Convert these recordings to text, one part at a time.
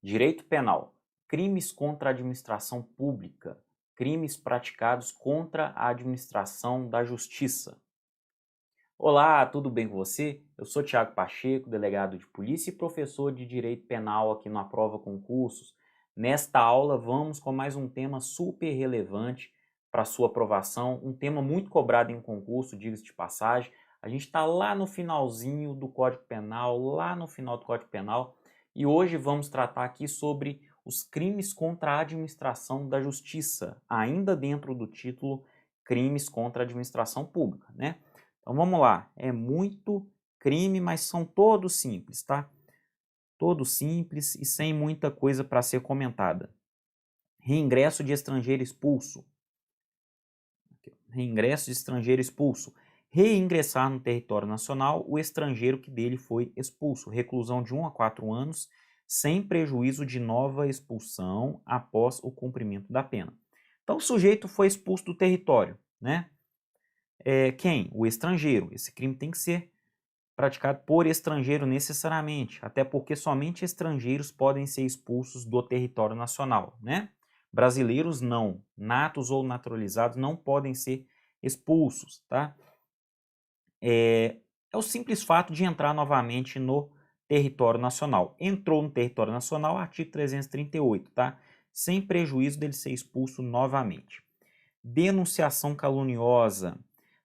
Direito Penal: crimes contra a administração pública, crimes praticados contra a administração da justiça. Olá, tudo bem com você? Eu sou Tiago Pacheco, delegado de polícia e professor de Direito Penal aqui no Aprova Concursos. Nesta aula vamos com mais um tema super relevante para sua aprovação, um tema muito cobrado em concurso, diga-se de passagem. A gente está lá no finalzinho do Código Penal, lá no final do Código Penal, e hoje vamos tratar aqui sobre os crimes contra a administração da justiça, ainda dentro do título Crimes contra a Administração Pública, né? Então vamos lá, é muito crime, mas são todos simples, tá? Todos simples e sem muita coisa para ser comentada. Reingresso de estrangeiro expulso. Reingresso de estrangeiro expulso. Reingressar no território nacional o estrangeiro que dele foi expulso. Reclusão de 1 a 4 anos, sem prejuízo de nova expulsão após o cumprimento da pena. Então o sujeito foi expulso do território, né? Quem? O estrangeiro. Esse crime tem que ser praticado por estrangeiro necessariamente, até porque somente estrangeiros podem ser expulsos do território nacional, né? Brasileiros não, natos ou naturalizados não podem ser expulsos, tá? É o simples fato de entrar novamente no território nacional. Entrou no território nacional, artigo 338, tá? Sem prejuízo dele ser expulso novamente. Denunciação caluniosa: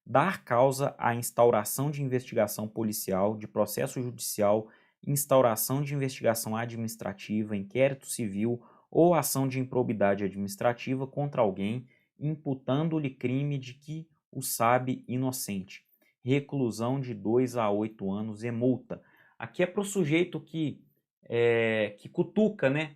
dar causa à instauração de investigação policial, de processo judicial, instauração de investigação administrativa, inquérito civil ou ação de improbidade administrativa contra alguém, imputando-lhe crime de que o sabe inocente. Reclusão de 2 a 8 anos e multa. Aqui é para o sujeito que cutuca, né,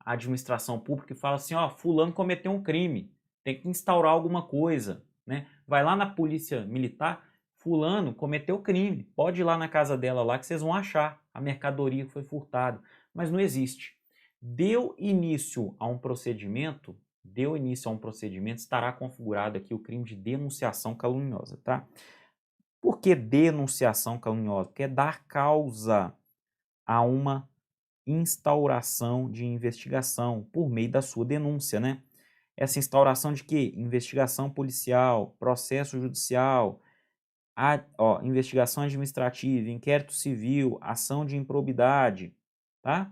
a administração pública e fala assim, ó, fulano cometeu um crime, tem que instaurar alguma coisa, né? Vai lá na polícia militar, fulano cometeu crime, pode ir lá na casa dela lá que vocês vão achar a mercadoria que foi furtada, mas não existe. Deu início a um procedimento, estará configurado aqui o crime de denunciação caluniosa, tá? Por que denunciação caluniosa? Porque é dar causa a uma instauração de investigação por meio da sua denúncia, né? Essa instauração de quê? Investigação policial, processo judicial, investigação administrativa, inquérito civil, ação de improbidade, tá?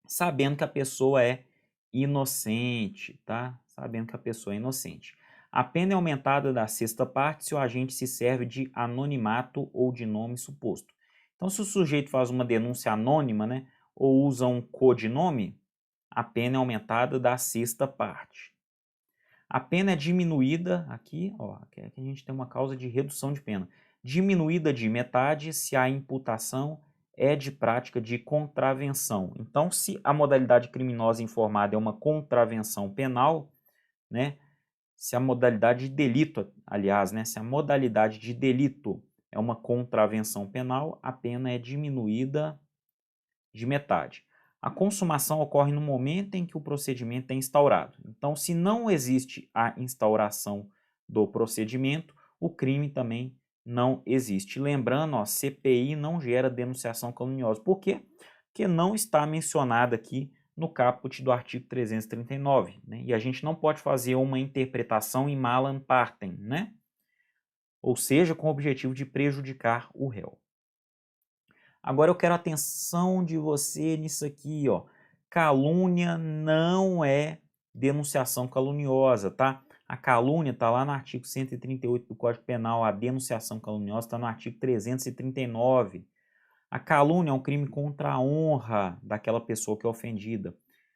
Sabendo que a pessoa é inocente, tá? Sabendo que a pessoa é inocente. A pena é aumentada da sexta parte se o agente se serve de anonimato ou de nome suposto. Então, se o sujeito faz uma denúncia anônima, né, ou usa um codinome, a pena é aumentada da sexta parte. A pena é diminuída, aqui a gente tem uma causa de redução de pena, diminuída de metade se a imputação é de prática de contravenção. Então, se a modalidade criminosa informada é uma contravenção penal, né, se a modalidade de delito, aliás, né, se a modalidade de delito é uma contravenção penal, a pena é diminuída de metade. A consumação ocorre no momento em que o procedimento é instaurado. Então, se não existe a instauração do procedimento, o crime também não existe. Lembrando, CPI não gera denunciação caluniosa. Por quê? Porque não está mencionada aqui no caput do artigo 339, né? E a gente não pode fazer uma interpretação em malam partem, né? Ou seja, com o objetivo de prejudicar o réu. Agora eu quero a atenção de você nisso aqui, ó. Calúnia não é denunciação caluniosa, tá? A calúnia está lá no artigo 138 do Código Penal, a denunciação caluniosa está no artigo 339. A calúnia é um crime contra a honra daquela pessoa que é ofendida.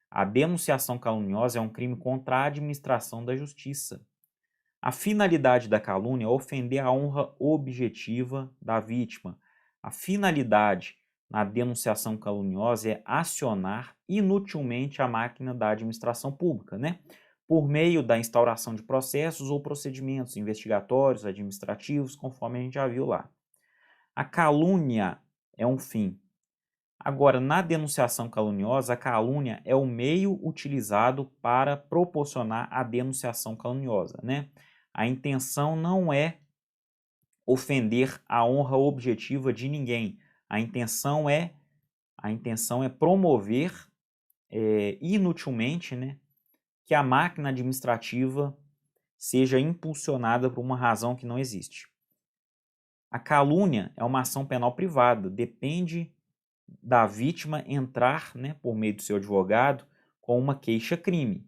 A denunciação caluniosa é um crime contra a administração da justiça. A finalidade da calúnia é ofender a honra objetiva da vítima. A finalidade na denunciação caluniosa é acionar inutilmente a máquina da administração pública, né? Por meio da instauração de processos ou procedimentos investigatórios, administrativos, conforme a gente já viu lá. A calúnia é um fim. Agora, na denunciação caluniosa, a calúnia é o meio utilizado para proporcionar a denunciação caluniosa, né? A intenção não é ofender a honra objetiva de ninguém. A intenção é promover inutilmente, né, que a máquina administrativa seja impulsionada por uma razão que não existe. A calúnia é uma ação penal privada, depende da vítima entrar, né, por meio do seu advogado, com uma queixa-crime.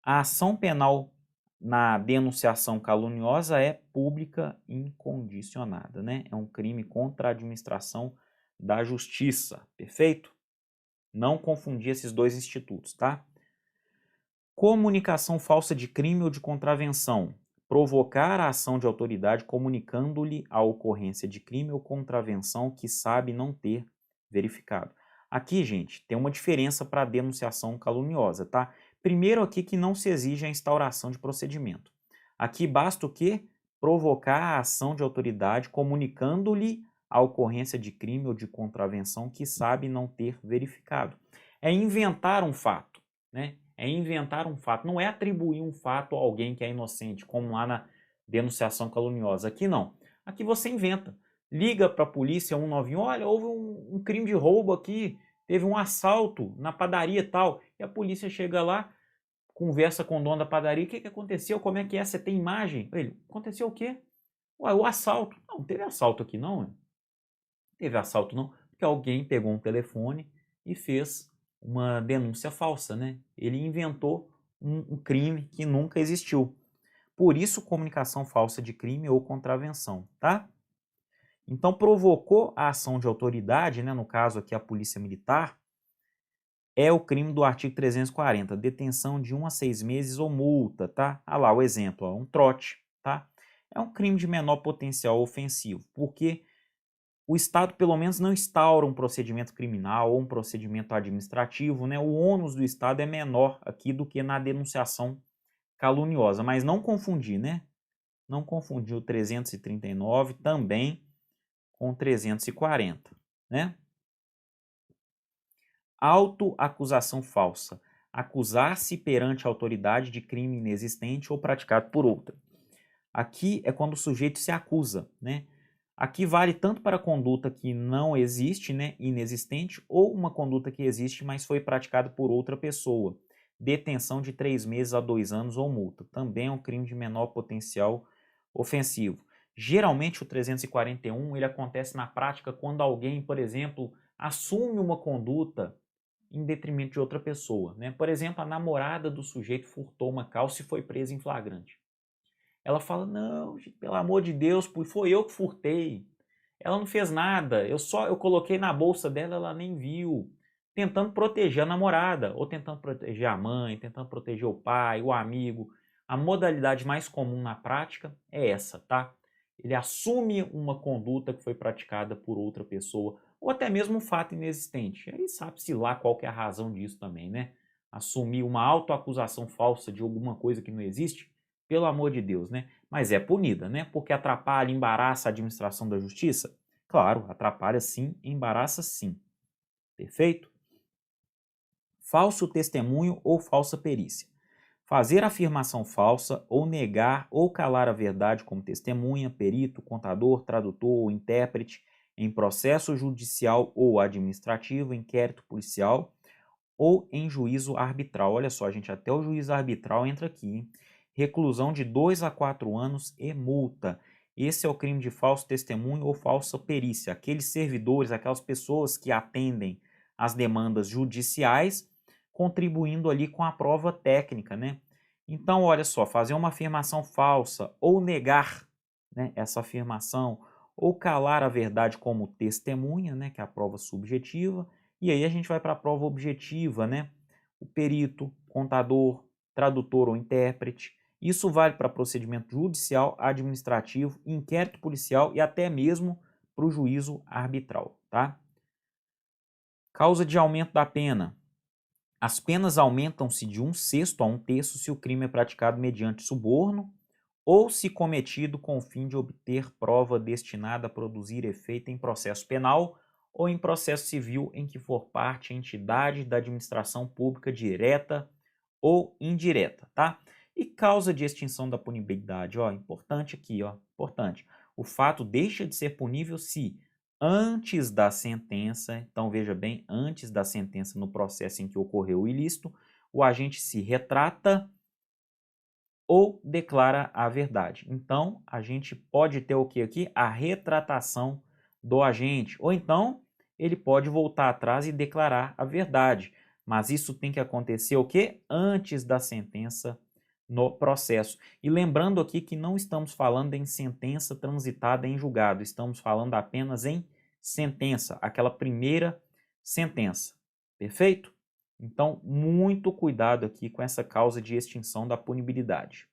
A ação penal na denunciação caluniosa é pública incondicionada, né? É um crime contra a administração da justiça, perfeito? Não confundir esses dois institutos, tá? Comunicação falsa de crime ou de contravenção. Provocar a ação de autoridade comunicando-lhe a ocorrência de crime ou contravenção que sabe não ter verificado. Aqui, gente, tem uma diferença para a denunciação caluniosa, tá? Primeiro aqui que não se exige a instauração de procedimento. Aqui basta o quê? Provocar a ação de autoridade comunicando-lhe a ocorrência de crime ou de contravenção que sabe não ter verificado. É inventar um fato, né? É inventar um fato, não é atribuir um fato a alguém que é inocente, como lá na denunciação caluniosa. Aqui não. Aqui você inventa. Liga para a polícia 191, olha, houve um crime de roubo aqui, teve um assalto na padaria e tal. E a polícia chega lá, conversa com o dono da padaria, o que aconteceu? Como é que é? Você tem imagem? Ele, aconteceu o quê? Ué, o assalto. Não teve assalto aqui não. Não teve assalto não, porque alguém pegou um telefone e fez uma denúncia falsa, né? Ele inventou um crime que nunca existiu. Por isso, comunicação falsa de crime ou contravenção, tá? Então, provocou a ação de autoridade, né? No caso aqui a polícia militar, é o crime do artigo 340, detenção de 1 a 6 meses ou multa, tá? Ah lá o exemplo, ó, um trote, tá? É um crime de menor potencial ofensivo, porque o Estado pelo menos não instaura um procedimento criminal ou um procedimento administrativo, né? O ônus do Estado é menor aqui do que na denunciação caluniosa, mas não confundir, né? Não confundir o 339 também com o 340, né? Autoacusação falsa. Acusar-se perante a autoridade de crime inexistente ou praticado por outra. Aqui é quando o sujeito se acusa, né? Aqui vale tanto para conduta que não existe, né, inexistente, ou uma conduta que existe, mas foi praticada por outra pessoa. Detenção de 3 meses a 2 anos ou multa. Também é um crime de menor potencial ofensivo. Geralmente o 341 ele acontece na prática quando alguém, por exemplo, assume uma conduta em detrimento de outra pessoa, né? Por exemplo, a namorada do sujeito furtou uma calça e foi presa em flagrante. Ela fala, não, gente, pelo amor de Deus, foi eu que furtei. Ela não fez nada, eu coloquei na bolsa dela, ela nem viu. Tentando proteger a namorada, ou tentando proteger a mãe, tentando proteger o pai, o amigo. A modalidade mais comum na prática é essa, tá? Ele assume uma conduta que foi praticada por outra pessoa, ou até mesmo um fato inexistente. Aí sabe-se lá qual que é a razão disso também, né? Assumir uma autoacusação falsa de alguma coisa que não existe, pelo amor de Deus, né? Mas é punida, né? Porque atrapalha, embaraça a administração da justiça? Claro, atrapalha sim, embaraça sim. Perfeito? Falso testemunho ou falsa perícia. Fazer afirmação falsa ou negar ou calar a verdade como testemunha, perito, contador, tradutor ou intérprete em processo judicial ou administrativo, inquérito policial ou em juízo arbitral. Olha só, gente, até o juízo arbitral entra aqui, hein? Reclusão de 2 a 4 anos e multa. Esse é o crime de falso testemunho ou falsa perícia. Aqueles servidores, aquelas pessoas que atendem às demandas judiciais, contribuindo ali com a prova técnica, né? Então, olha só, fazer uma afirmação falsa ou negar, né, essa afirmação ou calar a verdade como testemunha, né, que é a prova subjetiva, e aí a gente vai para a prova objetiva, né? O perito, contador, tradutor ou intérprete. Isso vale para procedimento judicial, administrativo, inquérito policial e até mesmo para o juízo arbitral, tá? Causa de aumento da pena. As penas aumentam-se de 1/6 a 1/3 se o crime é praticado mediante suborno ou se cometido com o fim de obter prova destinada a produzir efeito em processo penal ou em processo civil em que for parte a entidade da administração pública direta ou indireta, tá? E causa de extinção da punibilidade, ó, importante aqui, ó, importante. O fato deixa de ser punível se antes da sentença, então veja bem, antes da sentença no processo em que ocorreu o ilícito, o agente se retrata ou declara a verdade. Então, a gente pode ter o que aqui? A retratação do agente, ou então ele pode voltar atrás e declarar a verdade, mas isso tem que acontecer o quê? Antes da sentença no processo. E lembrando aqui que não estamos falando em sentença transitada em julgado, estamos falando apenas em sentença, aquela primeira sentença. Perfeito? Então, muito cuidado aqui com essa causa de extinção da punibilidade.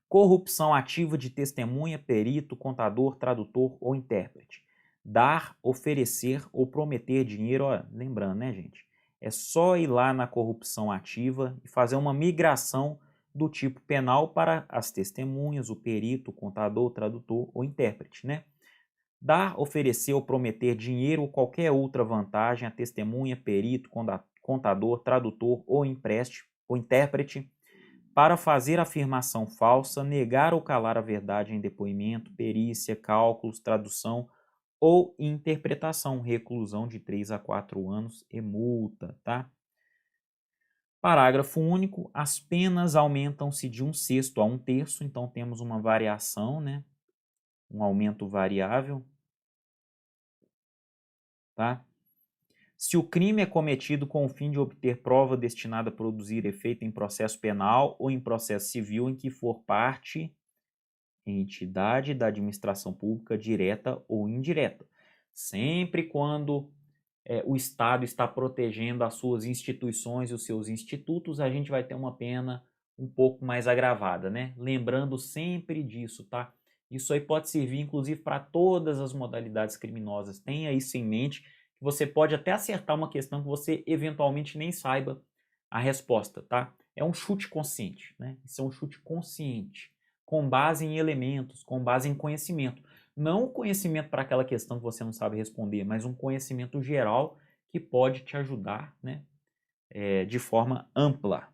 Corrupção ativa de testemunha, perito, contador, tradutor ou intérprete. Dar, oferecer ou prometer dinheiro, ó, lembrando, né, gente? É só ir lá na corrupção ativa e fazer uma migração do tipo penal para as testemunhas, o perito, o contador, o tradutor ou intérprete, né? Dar, oferecer ou prometer dinheiro ou qualquer outra vantagem a testemunha, perito, contador, tradutor ou intérprete para fazer afirmação falsa, negar ou calar a verdade em depoimento, perícia, cálculos, tradução ou interpretação, reclusão de 3 a 4 anos e multa, tá? Parágrafo único, as penas aumentam-se de 1/6 a 1/3, então temos uma variação, né? Um aumento variável, tá? Se o crime é cometido com o fim de obter prova destinada a produzir efeito em processo penal ou em processo civil em que for parte entidade da administração pública direta ou indireta. Sempre quando o Estado está protegendo as suas instituições e os seus institutos, a gente vai ter uma pena um pouco mais agravada, né? Lembrando sempre disso, tá? Isso aí pode servir, inclusive, para todas as modalidades criminosas. Tenha isso em mente, que você pode até acertar uma questão que você eventualmente nem saiba a resposta, tá? É um chute consciente, né? Isso é um chute consciente, com base em elementos, com base em conhecimento. Não conhecimento para aquela questão que você não sabe responder, mas um conhecimento geral que pode te ajudar, né, de forma ampla.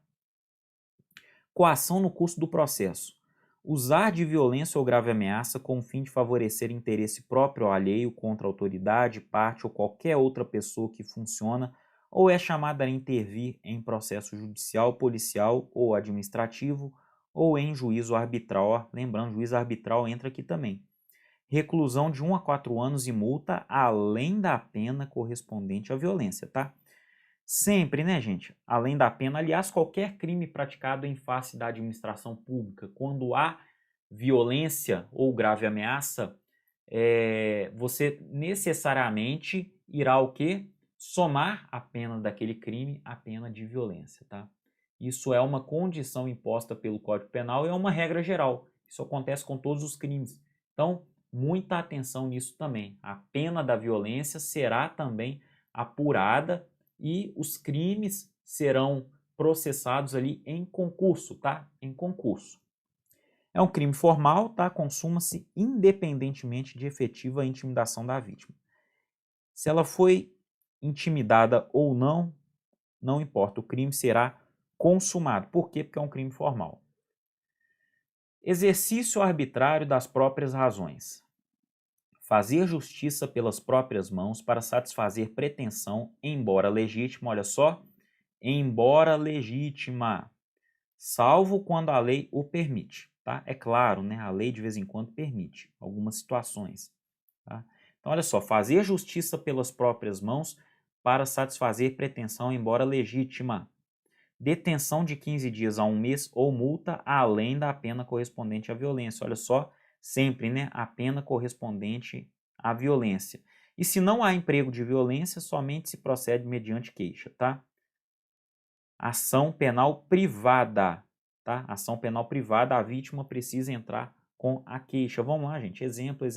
Coação no curso do processo. Usar de violência ou grave ameaça com o fim de favorecer interesse próprio ou alheio contra a autoridade, parte ou qualquer outra pessoa que funciona ou é chamada a intervir em processo judicial, policial ou administrativo ou em juízo arbitral. Lembrando, juízo arbitral entra aqui também. Reclusão de 1 a 4 anos e multa, além da pena correspondente à violência, tá? Sempre, né, gente? Além da pena, aliás, qualquer crime praticado em face da administração pública, quando há violência ou grave ameaça, você necessariamente irá o quê? Somar a pena daquele crime à pena de violência, tá? Isso é uma condição imposta pelo Código Penal e é uma regra geral. Isso acontece com todos os crimes. Então, muita atenção nisso também. A pena da violência será também apurada e os crimes serão processados ali em concurso, tá? Em concurso. É um crime formal, tá? Consuma-se independentemente de efetiva intimidação da vítima. Se ela foi intimidada ou não, não importa, o crime será consumado. Por quê? Porque é um crime formal. Exercício arbitrário das próprias razões. Fazer justiça pelas próprias mãos para satisfazer pretensão, embora legítima, olha só, embora legítima, salvo quando a lei o permite, tá? É claro, né? A lei de vez em quando permite algumas situações, tá? Então, olha só, fazer justiça pelas próprias mãos para satisfazer pretensão, embora legítima. Detenção de 15 dias a 1 mês ou multa além da pena correspondente à violência. Olha só, sempre, né? A pena correspondente à violência. E se não há emprego de violência, somente se procede mediante queixa, tá? Ação penal privada, tá? Ação penal privada, a vítima precisa entrar com a queixa. Vamos lá, gente. Exemplo.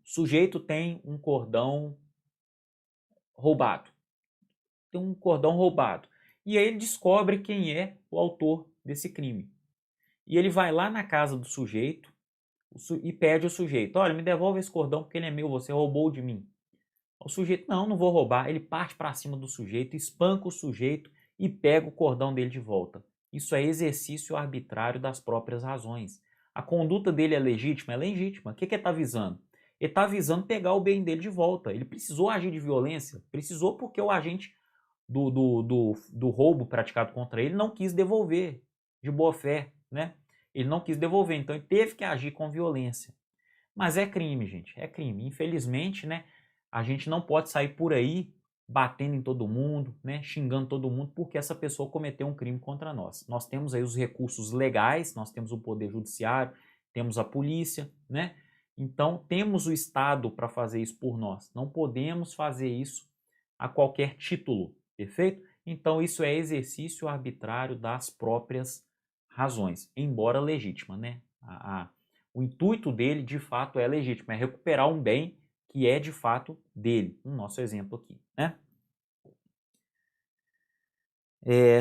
O sujeito tem um cordão roubado. Tem um cordão roubado. E aí ele descobre quem é o autor desse crime. E ele vai lá na casa do sujeito e pede ao sujeito: olha, me devolve esse cordão porque ele é meu, você roubou de mim. O sujeito: não vou roubar. Ele parte para cima do sujeito, espanca o sujeito e pega o cordão dele de volta. Isso é exercício arbitrário das próprias razões. A conduta dele é legítima? É legítima. O que ele está visando? Ele está visando pegar o bem dele de volta. Ele precisou agir de violência? Precisou porque o agente do roubo praticado contra ele não quis devolver de boa fé, né? Ele não quis devolver, então ele teve que agir com violência. Mas é crime, gente, é crime. Infelizmente, né, a gente não pode sair por aí batendo em todo mundo, né, xingando todo mundo, porque essa pessoa cometeu um crime contra nós. Nós temos aí os recursos legais, nós temos o Poder Judiciário, temos a polícia, né? Então, temos o Estado para fazer isso por nós. Não podemos fazer isso a qualquer título, perfeito? Então, isso é exercício arbitrário das próprias razões, embora legítima, né? O intuito dele, de fato, é legítimo, é recuperar um bem que é, de fato, dele, no nosso exemplo aqui, né?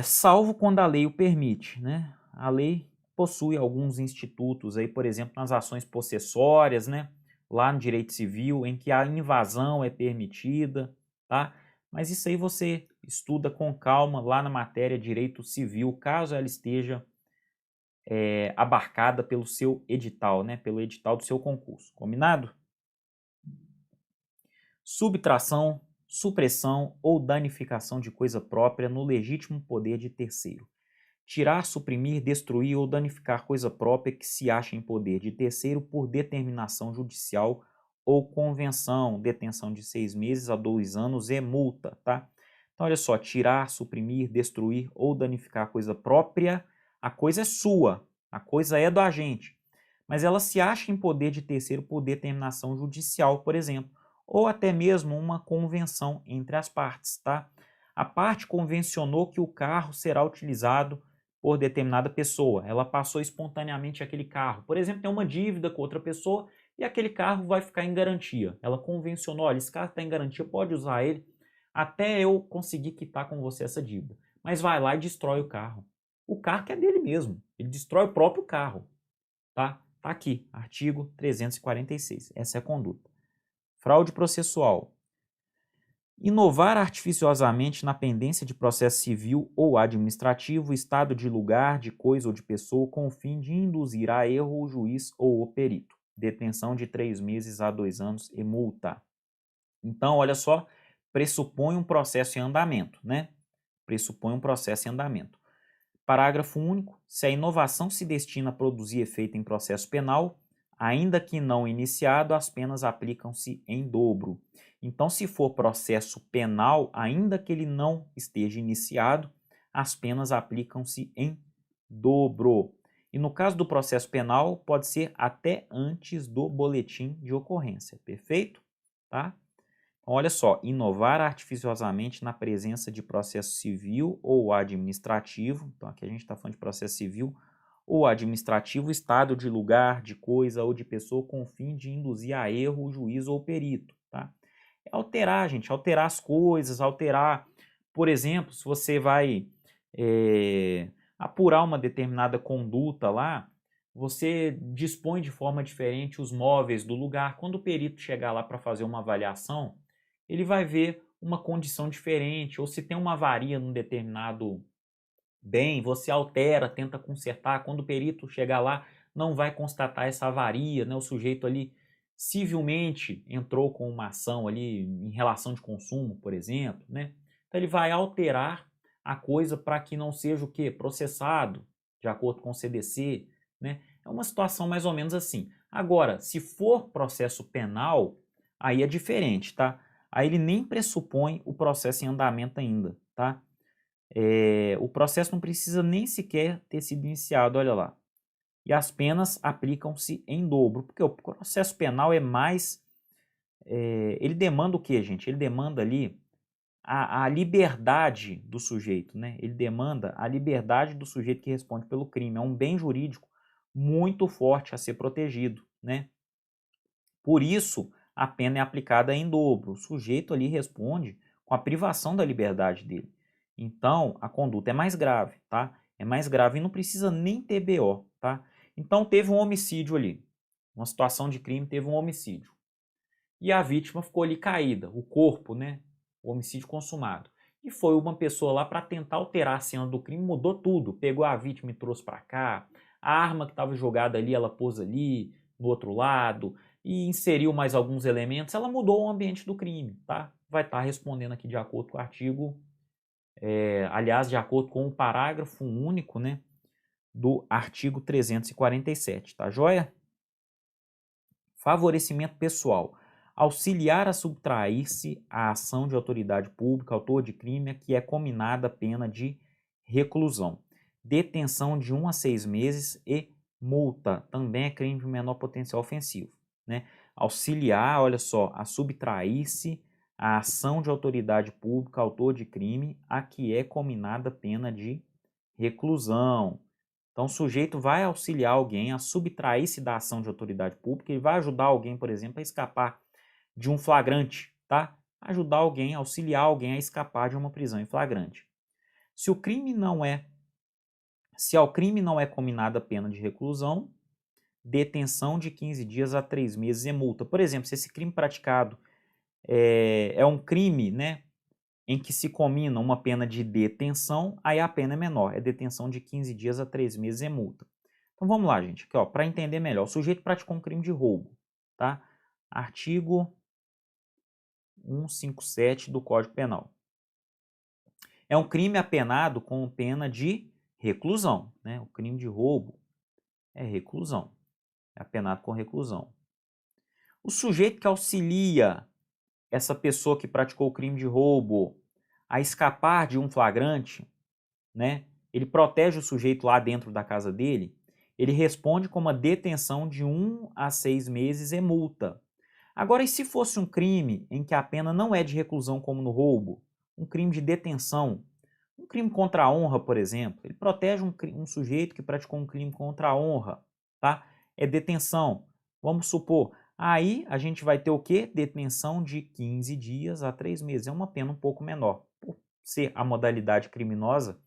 Salvo quando a lei o permite, né? A lei possui alguns institutos aí, por exemplo, nas ações possessórias, né? Lá no direito civil, em que a invasão é permitida, tá? Mas isso aí você estuda com calma lá na matéria direito civil, caso ela esteja abarcada pelo seu edital, né? Pelo edital do seu concurso, combinado? Subtração, supressão ou danificação de coisa própria no legítimo poder de terceiro. Tirar, suprimir, destruir ou danificar coisa própria que se acha em poder de terceiro por determinação judicial ou convenção, detenção de 6 meses a 2 anos e multa, tá? Então, olha só, tirar, suprimir, destruir ou danificar coisa própria, a coisa é sua, a coisa é do agente, mas ela se acha em poder de terceiro por determinação judicial, por exemplo, ou até mesmo uma convenção entre as partes, tá? A parte convencionou que o carro será utilizado por determinada pessoa, ela passou espontaneamente aquele carro. Por exemplo, tem uma dívida com outra pessoa e aquele carro vai ficar em garantia. Ela convencionou, olha, esse carro está em garantia, pode usar ele até eu conseguir quitar com você essa dívida. Mas vai lá e destrói o carro. O carro que é dele mesmo, ele destrói o próprio carro, tá? Tá aqui, artigo 346, essa é a conduta. Fraude processual. Inovar artificiosamente na pendência de processo civil ou administrativo, estado de lugar, de coisa ou de pessoa, com o fim de induzir a erro o juiz ou o perito. Detenção de 3 meses a 2 anos e multa. Então, olha só, pressupõe um processo em andamento, né? Pressupõe um processo em andamento. Parágrafo único. Se a inovação se destina a produzir efeito em processo penal, ainda que não iniciado, as penas aplicam-se em dobro. Então, se for processo penal, ainda que ele não esteja iniciado, as penas aplicam-se em dobro. E no caso do processo penal, pode ser até antes do boletim de ocorrência, perfeito? Tá? Então, olha só, inovar artificiosamente na presença de processo civil ou administrativo, então aqui a gente está falando de processo civil ou administrativo, estado de lugar, de coisa ou de pessoa com o fim de induzir a erro o juiz ou o perito, tá? É alterar, gente, alterar as coisas, alterar, por exemplo, se você vai apurar uma determinada conduta lá, você dispõe de forma diferente os móveis do lugar. Quando o perito chegar lá para fazer uma avaliação, ele vai ver uma condição diferente, ou se tem uma avaria num determinado bem, você altera, tenta consertar. Quando o perito chegar lá, não vai constatar essa avaria, né? O sujeito ali civilmente entrou com uma ação ali em relação de consumo, por exemplo, né? Então ele vai alterar a coisa para que não seja o quê? Processado, de acordo com o CDC, né? É uma situação mais ou menos assim. Agora, se for processo penal, aí é diferente, tá? Aí ele nem pressupõe o processo em andamento ainda, tá? O processo não precisa nem sequer ter sido iniciado, olha lá. E as penas aplicam-se em dobro, porque o processo penal é mais... ele demanda o quê, gente? Ele demanda ali a liberdade do sujeito, né? Ele demanda a liberdade do sujeito que responde pelo crime. É um bem jurídico muito forte a ser protegido, né? Por isso, a pena é aplicada em dobro. O sujeito ali responde com a privação da liberdade dele. Então, a conduta é mais grave, tá? É mais grave e não precisa nem ter BO, tá? Então, teve um homicídio ali. Uma situação de crime, teve um homicídio. E a vítima ficou ali caída, o corpo, né? O homicídio consumado. E foi uma pessoa lá para tentar alterar a cena do crime, mudou tudo. Pegou a vítima e trouxe para cá, a arma que estava jogada ali, ela pôs ali, no outro lado, e inseriu mais alguns elementos, ela mudou o ambiente do crime, tá? Vai estar respondendo aqui de acordo com o artigo, aliás, de acordo com o parágrafo único, né, do artigo 347, tá joia? Favorecimento pessoal. Auxiliar a subtrair-se à ação de autoridade pública, autor de crime, a que é cominada a pena de reclusão. Detenção de 1 a 6 meses e multa. Também é crime de menor potencial ofensivo, né? Auxiliar, olha só, a subtrair-se à ação de autoridade pública, autor de crime, a que é cominada a pena de reclusão. Então, o sujeito vai auxiliar alguém a subtrair-se da ação de autoridade pública e vai ajudar alguém, por exemplo, a escapar de um flagrante, tá? Ajudar alguém, auxiliar alguém a escapar de uma prisão em flagrante. Se ao crime não é cominada a pena de reclusão, detenção de 15 dias a 3 meses e multa. Por exemplo, se esse crime praticado é um crime, né, em que se comina uma pena de detenção, aí a pena é menor, é detenção de 15 dias a 3 meses e multa. Então vamos lá, gente, aqui, ó, para entender melhor. O sujeito praticou um crime de roubo, tá? Artigo 157 do Código Penal. É um crime apenado com pena de reclusão, né? O crime de roubo é reclusão, é apenado com reclusão. O sujeito que auxilia essa pessoa que praticou o crime de roubo a escapar de um flagrante, né? Ele protege o sujeito lá dentro da casa dele, ele responde com uma detenção de 1 a 6 meses e multa. Agora, e se fosse um crime em que a pena não é de reclusão como no roubo, um crime de detenção, um crime contra a honra, por exemplo, ele protege um sujeito que praticou um crime contra a honra, tá? É detenção. Vamos supor, aí a gente vai ter o quê? Detenção de 15 dias a 3 meses. É uma pena um pouco menor, por ser a modalidade criminosa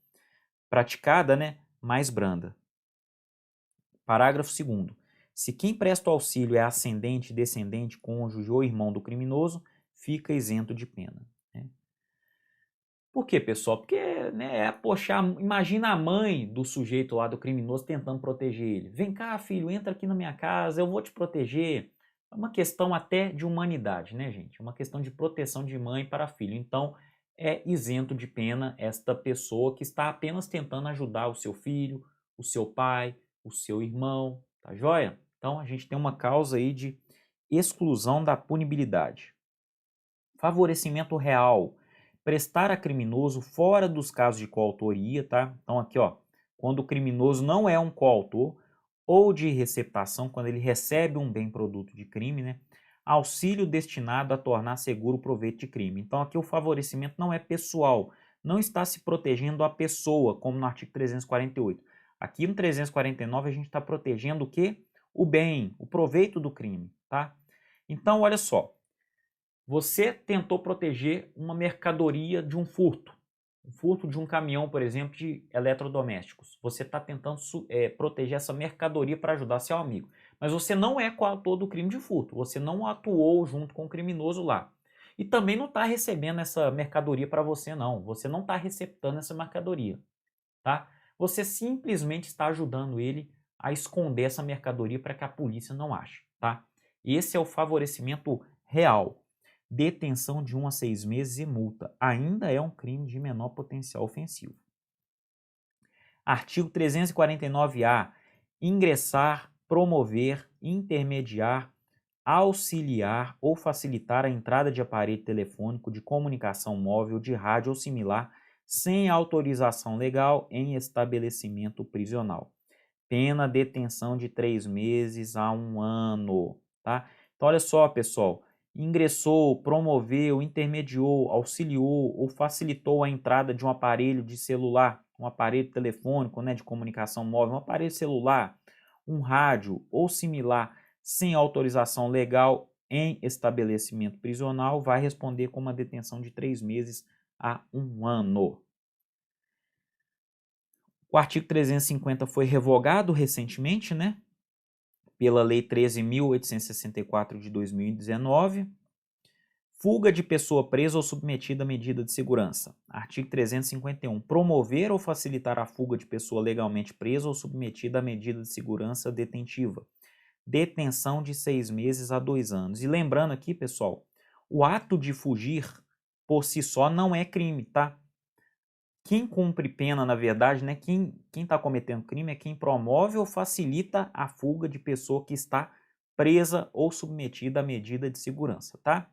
praticada, né, mais branda. Parágrafo 2º. Se quem presta o auxílio é ascendente, descendente, cônjuge ou irmão do criminoso, fica isento de pena. Né? Por quê, pessoal? Porque, né, poxa, imagina a mãe do sujeito lá, do criminoso, tentando proteger ele. Vem cá, filho, entra aqui na minha casa, eu vou te proteger. É uma questão até de humanidade, né, gente? É uma questão de proteção de mãe para filho. Então, é isento de pena esta pessoa que está apenas tentando ajudar o seu filho, o seu pai, o seu irmão, tá joia? Então, a gente tem uma causa aí de exclusão da punibilidade. Favorecimento real. Prestar a criminoso fora dos casos de coautoria, tá? Então, aqui, ó, quando o criminoso não é um coautor, ou de receptação, quando ele recebe um bem produto de crime, né? Auxílio destinado a tornar seguro o proveito de crime. Então, aqui o favorecimento não é pessoal, não está se protegendo a pessoa, como no artigo 348. Aqui no 349 a gente está protegendo o quê? O bem, o proveito do crime, tá? Então, olha só, você tentou proteger uma mercadoria de um furto de um caminhão, por exemplo, de eletrodomésticos. Você está tentando proteger essa mercadoria para ajudar seu amigo. Mas você não é coautor do crime de furto, você não atuou junto com o criminoso lá. E também não está recebendo essa mercadoria para você, não. Você não está receptando essa mercadoria, tá? Você simplesmente está ajudando ele a esconder essa mercadoria para que a polícia não ache, tá? Esse é o favorecimento real. Detenção de 1 a 6 meses e multa. Ainda é um crime de menor potencial ofensivo. Artigo 349-A. Ingressar, promover, intermediar, auxiliar ou facilitar a entrada de aparelho telefônico, de comunicação móvel, de rádio ou similar, sem autorização legal em estabelecimento prisional. Pena detenção de 3 meses a 1 ano. Tá? Então, olha só, pessoal. Ingressou, promoveu, intermediou, auxiliou ou facilitou a entrada de um aparelho de celular, um aparelho telefônico, né, de comunicação móvel, um aparelho celular, um rádio ou similar, sem autorização legal em estabelecimento prisional, vai responder com uma detenção de 3 meses a 1 ano. O artigo 350 foi revogado recentemente, né? Pela Lei 13.864 de 2019, Fuga de pessoa presa ou submetida à medida de segurança. Artigo 351. Promover ou facilitar a fuga de pessoa legalmente presa ou submetida à medida de segurança detentiva. Detenção de 6 meses a 2 anos. E lembrando aqui, pessoal, o ato de fugir por si só não é crime, tá? Quem cumpre pena, na verdade, né, quem está cometendo crime é quem promove ou facilita a fuga de pessoa que está presa ou submetida à medida de segurança, tá?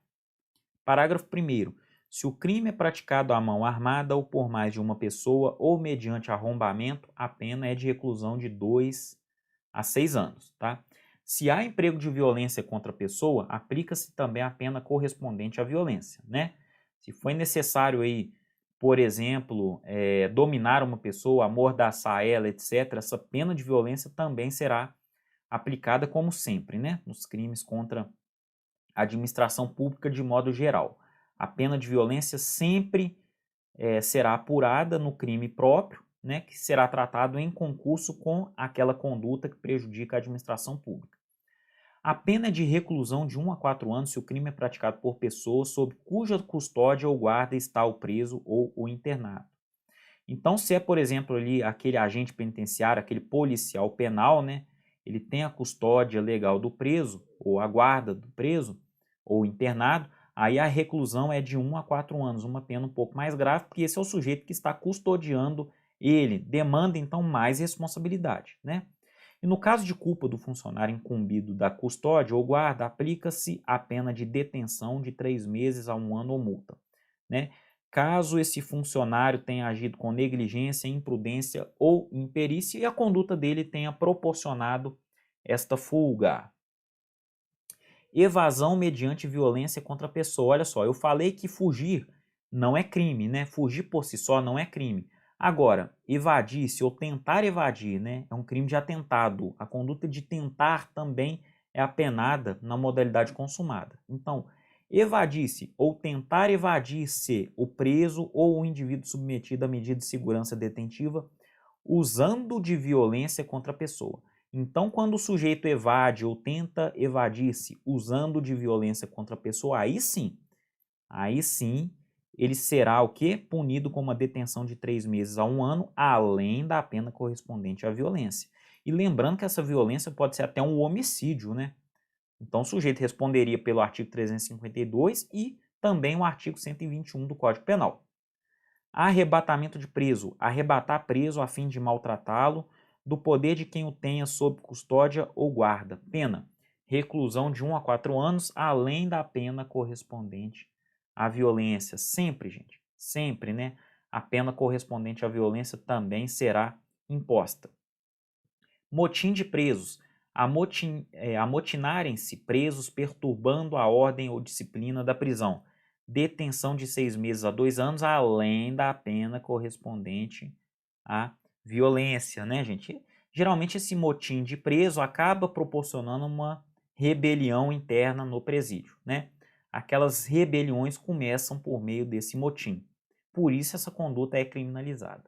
Parágrafo 1º. Se o crime é praticado à mão armada ou por mais de uma pessoa ou mediante arrombamento, a pena é de reclusão de 2 a 6 anos, tá? Se há emprego de violência contra a pessoa, aplica-se também a pena correspondente à violência, né? Se foi necessário aí, por exemplo, dominar uma pessoa, amordaçar ela, etc., essa pena de violência também será aplicada como sempre, né? Nos crimes contra a administração pública de modo geral. A pena de violência sempre será apurada no crime próprio, né, que será tratado em concurso com aquela conduta que prejudica a administração pública. A pena é de reclusão de 1 a 4 anos se o crime é praticado por pessoa sob cuja custódia ou guarda está o preso ou o internado. Então, se é, por exemplo, ali aquele agente penitenciário, aquele policial penal, né, ele tem a custódia legal do preso, ou a guarda do preso, ou internado, aí a reclusão é de 1 a 4 anos, uma pena um pouco mais grave, porque esse é o sujeito que está custodiando ele, demanda então mais responsabilidade, né? E no caso de culpa do funcionário incumbido da custódia ou guarda, aplica-se a pena de detenção de 3 meses a 1 ano ou multa, né? Caso esse funcionário tenha agido com negligência, imprudência ou imperícia e a conduta dele tenha proporcionado esta fuga. Evasão mediante violência contra a pessoa. Olha só, eu falei que fugir não é crime, né? Fugir por si só não é crime. Agora, evadir-se ou tentar evadir, né, é um crime de atentado. A conduta de tentar também é apenada na modalidade consumada. Então, evadir-se ou tentar evadir-se o preso ou o indivíduo submetido à medida de segurança detentiva usando de violência contra a pessoa. Então, quando o sujeito evade ou tenta evadir-se usando de violência contra a pessoa, aí sim, ele será o quê? Punido com uma detenção de 3 meses a 1 ano, além da pena correspondente à violência. E lembrando que essa violência pode ser até um homicídio, né? Então, o sujeito responderia pelo artigo 352 e também o artigo 121 do Código Penal. Arrebatamento de preso, arrebatar preso a fim de maltratá-lo, do poder de quem o tenha sob custódia ou guarda. Pena, reclusão de 1 a 4 anos, além da pena correspondente à violência. Sempre, gente, sempre, né? A pena correspondente à violência também será imposta. Motim de presos, amotinarem-se presos perturbando a ordem ou disciplina da prisão. Detenção de 6 meses a 2 anos, além da pena correspondente à violência, né, gente? Geralmente esse motim de preso acaba proporcionando uma rebelião interna no presídio, né? Aquelas rebeliões começam por meio desse motim. Por isso essa conduta é criminalizada.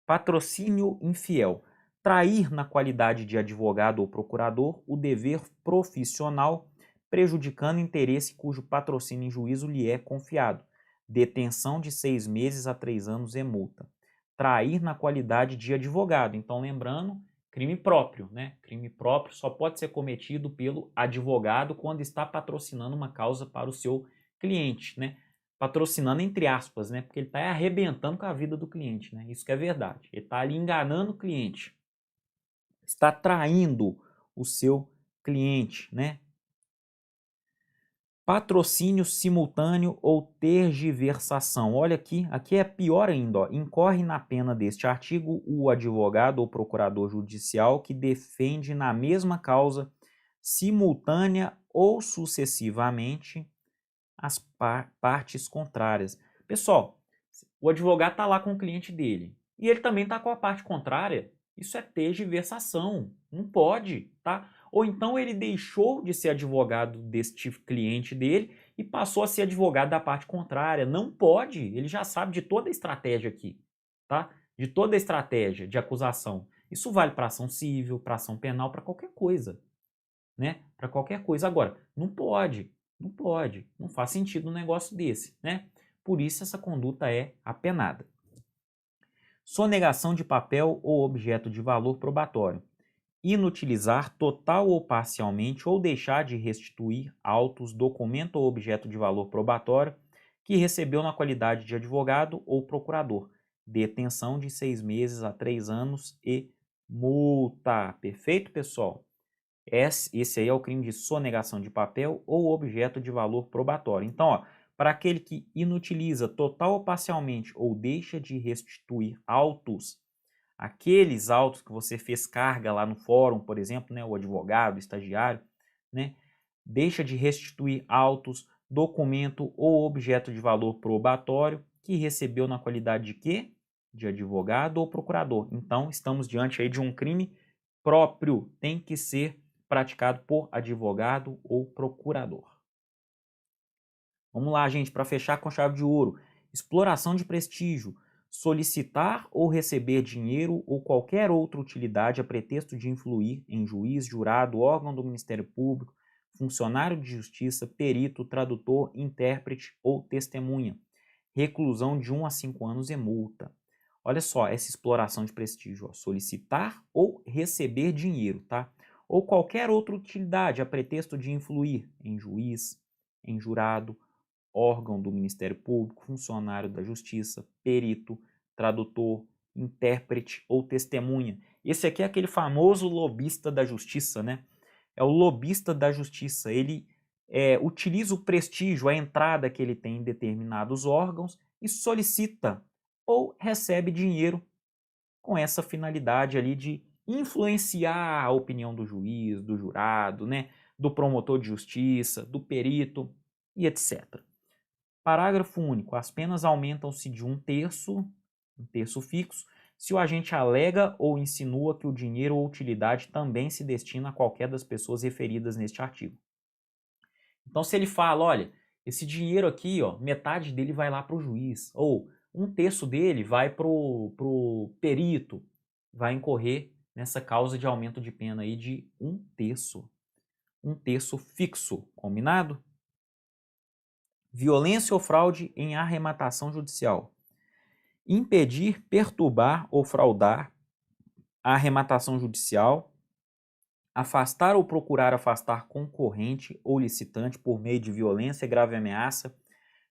Patrocínio infiel. Trair na qualidade de advogado ou procurador o dever profissional, prejudicando interesse cujo patrocínio em juízo lhe é confiado. Detenção de 6 meses a 3 anos e multa. Trair na qualidade de advogado. Então, lembrando, crime próprio, né? Crime próprio só pode ser cometido pelo advogado quando está patrocinando uma causa para o seu cliente, né? Patrocinando entre aspas, né? Porque ele está arrebentando com a vida do cliente, né? Isso que é verdade. Ele está ali enganando o cliente. Está traindo o seu cliente, né? Patrocínio simultâneo ou tergiversação. Olha aqui é pior ainda, ó. Incorre na pena deste artigo o advogado ou procurador judicial que defende na mesma causa simultânea ou sucessivamente as partes contrárias. Pessoal, o advogado está lá com o cliente dele e ele também está com a parte contrária. Isso é tergiversação, não pode, tá? Ou então ele deixou de ser advogado deste cliente dele e passou a ser advogado da parte contrária. Não pode, ele já sabe de toda a estratégia aqui, tá? De toda a estratégia de acusação. Isso vale para ação civil, para ação penal, para qualquer coisa, né? Para qualquer coisa. Agora, não pode. Não pode, não faz sentido um negócio desse, né? Por isso essa conduta é apenada. Sonegação de papel ou objeto de valor probatório. Inutilizar total ou parcialmente ou deixar de restituir autos, documento ou objeto de valor probatório que recebeu na qualidade de advogado ou procurador. Detenção de 6 meses a 3 anos e multa. Perfeito, pessoal? Esse aí é o crime de sonegação de papel ou objeto de valor probatório. Então, para aquele que inutiliza total ou parcialmente ou deixa de restituir autos, aqueles autos que você fez carga lá no fórum, por exemplo, né, o advogado, o estagiário, né, deixa de restituir autos, documento ou objeto de valor probatório que recebeu na qualidade de quê? De advogado ou procurador. Então, estamos diante aí de um crime próprio, tem que ser praticado por advogado ou procurador. Vamos lá, gente, para fechar com chave de ouro. Exploração de prestígio. Solicitar ou receber dinheiro ou qualquer outra utilidade a pretexto de influir em juiz, jurado, órgão do Ministério Público, funcionário de justiça, perito, tradutor, intérprete ou testemunha. Reclusão de 1 a 5 anos e multa. Olha só essa exploração de prestígio. Ó. Solicitar ou receber dinheiro, tá? Ou qualquer outra utilidade a pretexto de influir em juiz, em jurado, órgão do Ministério Público, funcionário da Justiça, perito, tradutor, intérprete ou testemunha. Esse aqui é aquele famoso lobista da Justiça, né? É o lobista da Justiça. Ele utiliza o prestígio, a entrada que ele tem em determinados órgãos e solicita ou recebe dinheiro com essa finalidade ali de influenciar a opinião do juiz, do jurado, né, do promotor de justiça, do perito e etc. Parágrafo único. As penas aumentam-se de 1/3 fixo, se o agente alega ou insinua que o dinheiro ou utilidade também se destina a qualquer das pessoas referidas neste artigo. Então, se ele fala, olha, esse dinheiro aqui, ó, metade dele vai lá para o juiz, ou 1/3 dele vai para o perito, vai incorrer nessa causa de aumento de pena aí de 1/3. 1/3 fixo, combinado? Violência ou fraude em arrematação judicial. Impedir, perturbar ou fraudar a arrematação judicial, afastar ou procurar afastar concorrente ou licitante por meio de violência, grave ameaça,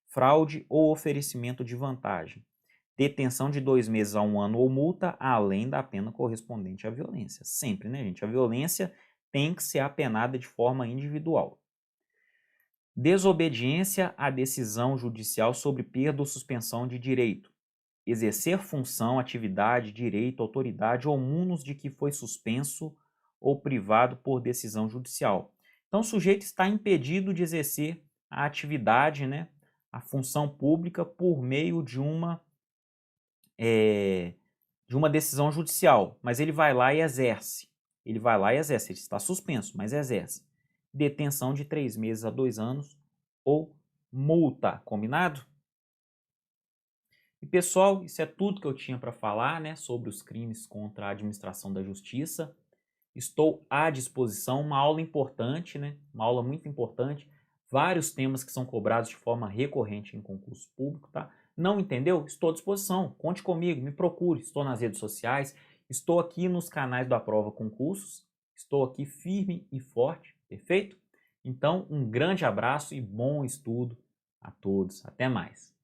fraude ou oferecimento de vantagem. Detenção de 2 meses a 1 ano ou multa, além da pena correspondente à violência. Sempre, né, gente? A violência tem que ser apenada de forma individual. Desobediência à decisão judicial sobre perda ou suspensão de direito. Exercer função, atividade, direito, autoridade ou munus de que foi suspenso ou privado por decisão judicial. Então, o sujeito está impedido de exercer a atividade, né, a função pública por meio de uma decisão judicial, mas ele vai lá e exerce. Ele vai lá e exerce, ele está suspenso, mas exerce. Detenção de 3 meses a 2 anos ou multa, combinado? E pessoal, isso é tudo que eu tinha para falar, né, sobre os crimes contra a administração da justiça. Estou à disposição, uma aula importante, né, uma aula muito importante, vários temas que são cobrados de forma recorrente em concurso público, tá? Não entendeu? Estou à disposição, conte comigo, me procure, estou nas redes sociais, estou aqui nos canais do Aprova Concursos, estou aqui firme e forte, perfeito? Então, um grande abraço e bom estudo a todos. Até mais.